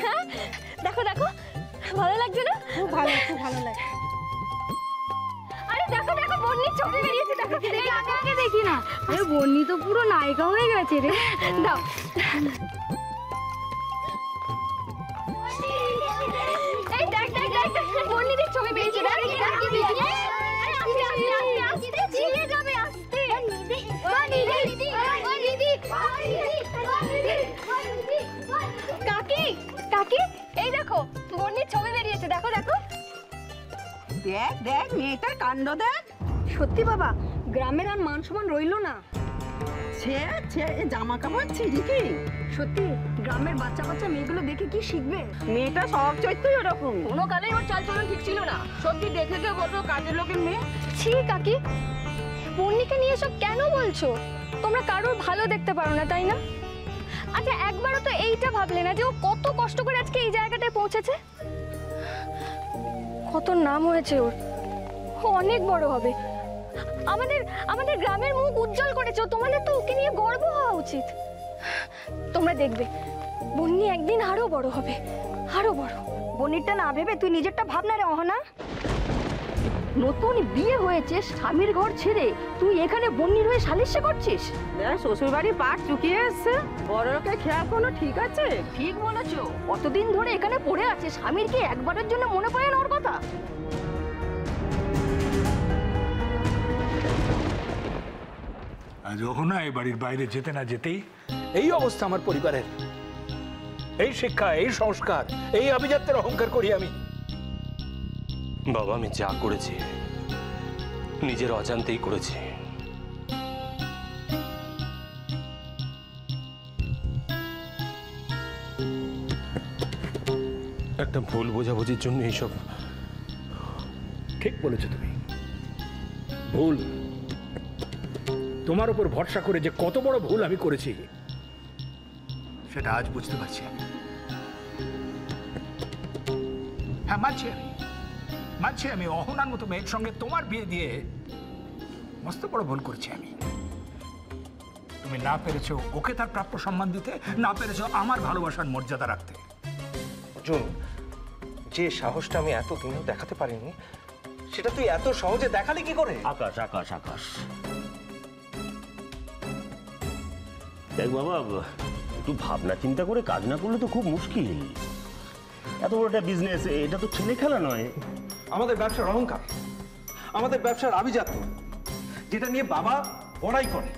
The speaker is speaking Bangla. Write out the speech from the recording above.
হ্যাঁ দেখো দেখো ভালো লাগছে না? খুব ভালো লাগে। আরে দেখো দেখো বন্নির ছবি বেরিয়েছে, দেখো আমাকে দেখি না। আরে বন্নি তো পুরো নায়িকা হয়ে গেছে রে। দাও এই দেখ দেখ দেখ বন্নিদের ছবি বেরিয়েছে, দেখ দেখ কি বেরিয়েছে। আরে আস্তে আস্তে আস্তে ছিঁড়ে যাবে আস্তে। কাকি কাকি এই দেখো বন্নির ছবি বেরিয়েছে, দেখো দেখো। দেখ দেখ মেয়েটার কাণ্ড দেখ। সত্যি বাবা, গ্রামের আর মান সম্মান রইলো না। ছে ছে জামা কাপড় ছিঁড়ি কি? সত্যি গ্রামের বাচ্চা বাচ্চা মেয়েগুলো দেখে কি শিখবে? মেয়েটা সব চৈত্যই ওরকম। কোনো কালেই ওর চালচলন ঠিক ছিল না। সত্যি দেখে কেউ বলবো কাজের লোকের মেয়ে। ছি কাকি, বন্নিকে নিয়ে সব কেন বলছো? তোমরা কারোর ভালো দেখতে পারো না তাই না? আচ্ছা একবারও তো এইটা ভাবলে না যে ও কত কষ্ট করে আজকে এই জায়গাটায় পৌঁছেছে? কত নাম হয়েছে ওর, ও অনেক বড় হবে। আমাদের আমাদের গ্রামের মুখ উজ্জ্বল করেছে। তোমাদের তো ওকে নিয়ে গর্ব হওয়া উচিত। তোমরা দেখবে বন্নি একদিন আরো বড় হবে, আরো বড়। বন্নিরটা না ভেবে তুই নিজেরটা ভাব না রে অহনা। নতুন বিয়ে হয়েছে, স্বামীর ঘর ছেড়ে তুই এখানে বন্নির হয়ে সালিশে করছিস? দেখ শ্বশুর বাড়ি পাট চুকিয়ে এসছে, বড় লোকের খেয়াল কোনো ঠিক আছে? ঠিক বলেছো, কতদিন ধরে এখানে পড়ে আছে, স্বামীর কি একবারের জন্য মনে পড়ে না ওর কথা? যখন না এই বাড়ির বাইরে যেতে না যেতেই এই অবস্থা আমার পরিবারের। এই শিক্ষা, এই সংস্কার, এই আভিজাত্যের অহংকার করি আমি। বাবা আমি যা করেছি নিজের অজান্তেই করেছি। একটা ভুল বোঝাবুঝির জন্য এইসব। ঠিক বলেছো তুমি, ভুল। তোমার উপর ভরসা করে যে কত বড় ভুল আমি করেছি সেটা আজ বুঝতে পারছি আমি। হ্যাঁ মানছি আমি অহনার মতো মেয়ের সঙ্গে তোমার বিয়ে দিয়ে মস্ত বড় ভুল করেছি আমি। তুমি না পেরেছো ওকে তার প্রাপ্য সম্মান দিতে, না পেরেছো আমার ভালোবাসার মর্যাদা রাখতে। অর্জুন, যে সাহসটা আমি এতদিনও দেখাতে পারিনি সেটা তুই এত সহজে দেখালি কি করে? আকাশ আকাশ আকাশ, দেখ বাবা, একটু ভাবনা চিন্তা করে কাজ না করলে তো খুব মুশকিল। এত বড় একটা বিজনেস, এটা তো ছেলে খেলা নয়। আমাদের ব্যবসার অহংকার, আমাদের ব্যবসার আভিজাত্য, যেটা নিয়ে বাবা বড়াই করে,